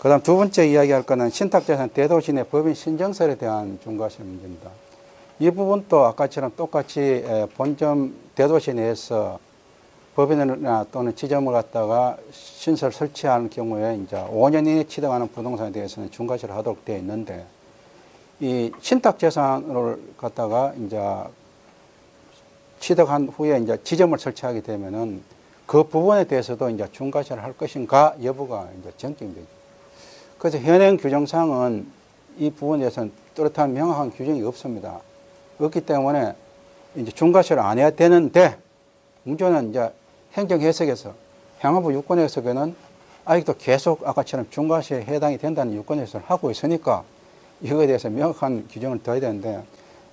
그다음 두 번째 이야기할 거는 신탁재산 대도시 내 법인 신정설에 대한 중과실 문제입니다. 이 부분도 아까처럼 똑같이 본점 대도시 내에서 법인이나 또는 지점을 갖다가 신설 설치하는 경우에 이제 5년 이내에 취득하는 부동산에 대해서는 중과실을 하도록 되어 있는데, 이 신탁재산을 갖다가 이제 취득한 후에 이제 지점을 설치하게 되면은 그 부분에 대해서도 이제 중과실을 할 것인가 여부가 이제 정점이 되죠. 그래서 현행 규정상은 이 부분에 대해서는 뚜렷한 명확한 규정이 없습니다. 없기 때문에 이제 중과실을 안 해야 되는데, 문제는 이제 행정해석에서 행안부 유권해석에는 아직도 계속 아까처럼 중과실에 해당이 된다는 유권해석을 하고 있으니까 이거에 대해서 명확한 규정을 둬야 되는데,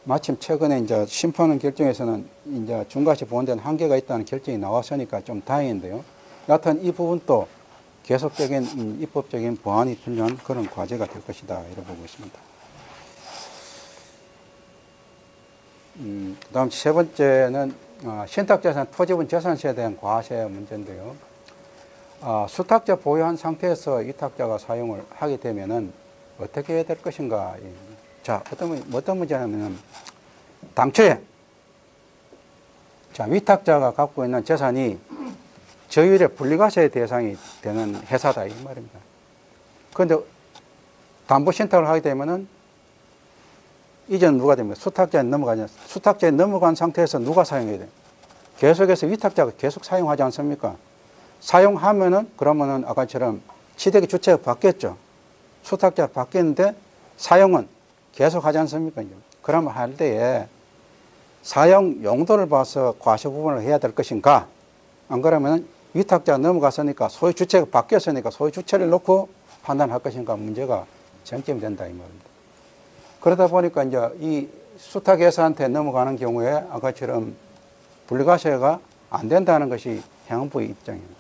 마침 최근에 이제 심판원 결정에서는 이제 중과실 보완되는 한계가 있다는 결정이 나왔으니까 좀 다행인데요. 여하튼 이 부분도 계속적인 입법적인 보완이 필요한 그런 과제가 될 것이다, 이렇게 보고 있습니다. 그 다음 세 번째는 신탁재산 토지분 재산세에 대한 과세 문제인데요. 수탁자 보유한 상태에서 위탁자가 사용을 하게 되면은 어떻게 해야 될 것인가. 자, 어떤 문제냐면, 당초에 위탁자가 갖고 있는 재산이 저율의 분리과세 대상이 되는 회사다, 이 말입니다. 그런데 담보신탁을 하게 되면은 이전 누가 됩니까? 수탁자에 넘어가냐. 수탁자에 넘어간 상태에서 누가 사용해야 돼요? 계속해서 위탁자가 계속 사용하지 않습니까? 사용하면은 그러면은 아까처럼 취득의 주체가 바뀌었죠. 수탁자가 바뀌었는데 사용은 계속 하지 않습니까? 그러면 할 때에 사용 용도를 봐서 과세 구분을 해야 될 것인가? 안 그러면 위탁자가 넘어갔으니까 소유 주체가 바뀌었으니까 소유 주체를 놓고 판단할 것인가 문제가 쟁점이 된다, 이 말입니다. 그러다 보니까 이제 이 수탁회사한테 넘어가는 경우에 아까처럼 분리과세가 안 된다는 것이 행안부의 입장입니다.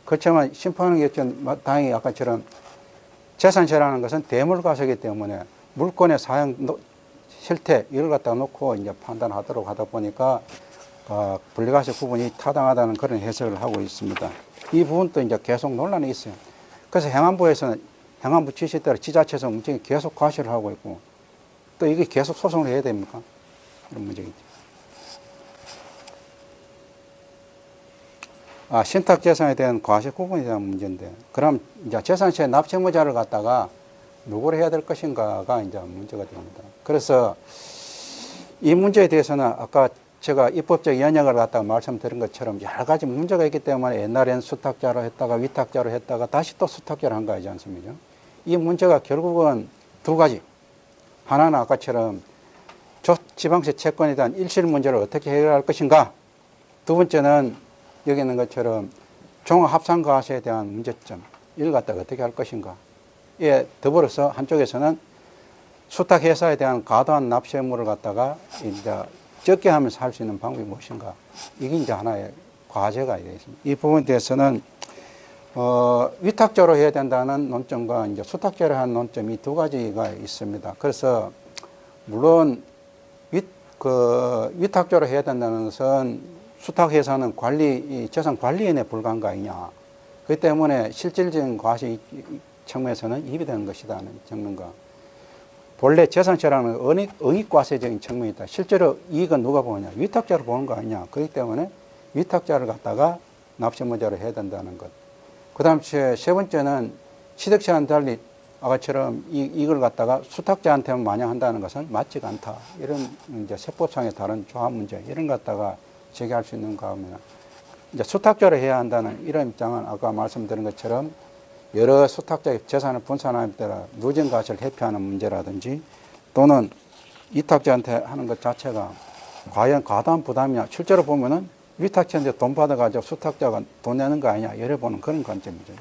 그렇지만 심판원 결정 다행히 아까처럼 재산세라는 것은 대물과세이기 때문에 물건의 사용 실태 이걸 갖다 놓고 이제 판단하도록 하다 보니까 분리과세 구분이 타당하다는 그런 해석을 하고 있습니다. 이 부분도 이제 계속 논란이 있어요. 그래서 행안부에서는 행안부 지시에 따라 지자체에서 문제가 계속 과세를 하고 있고, 또 이게 계속 소송을 해야 됩니까? 이런 문제겠죠. 신탁재산에 대한 과세 구분에 대한 문제인데, 그럼 이제 재산세 납세무자를 갖다가 누구를 해야 될 것인가가 이제 문제가 됩니다. 그래서 이 문제에 대해서는 아까 제가 입법적 연약을 갖다가 말씀드린 것처럼 여러 가지 문제가 있기 때문에 옛날엔 수탁자로 했다가 위탁자로 했다가 다시 또 수탁자로 한 거지 않습니까? 이 문제가 결국은 두 가지. 하나는 아까처럼 지방세 채권에 대한 일실 문제를 어떻게 해결할 것인가. 두 번째는 여기 있는 것처럼 종합합산과세에 대한 문제점, 이걸 갖다가 어떻게 할 것인가. 예, 더불어서 한쪽에서는 수탁회사에 대한 과도한 납세물을 갖다가 이제 적게 하면서 할 수 있는 방법이 무엇인가. 이게 이제 하나의 과제가 되어 있습니다. 이 부분에 대해서는 위탁자로 해야 된다는 논점과 이제 수탁자로 하는 논점이 두 가지가 있습니다. 그래서 물론 위탁자로 해야 된다는 것은 수탁회사는 재산 관리인에 불과한 거 아니냐. 그렇기 때문에 실질적인 과세 측면에서는 입이 되는 것이다는 측면과, 본래 재산세라는 의익과세적인 측면이 있다. 실제로 이익은 누가 보느냐? 위탁자로 보는 거 아니냐. 그렇기 때문에 위탁자를 갖다가 납세무자로 해야 된다는 것. 그 다음 세 번째는 취득세와는 달리 아까처럼 이걸 갖다가 수탁자한테만 마냥 한다는 것은 맞지가 않다. 이런 이제 세법상의 다른 조합 문제, 이런 것 갖다가 제기할 수 있는가 하면, 이제 수탁자로 해야 한다는 이런 입장은 아까 말씀드린 것처럼 여러 수탁자의 재산을 분산함에 따라 누진과세를 회피하는 문제라든지, 또는 위탁자한테 하는 것 자체가 과연 과다한 부담이냐. 실제로 보면은 위탁자한테 돈 받아가지고 수탁자가 돈 내는 거 아니냐. 이래 보는 그런 관점이죠.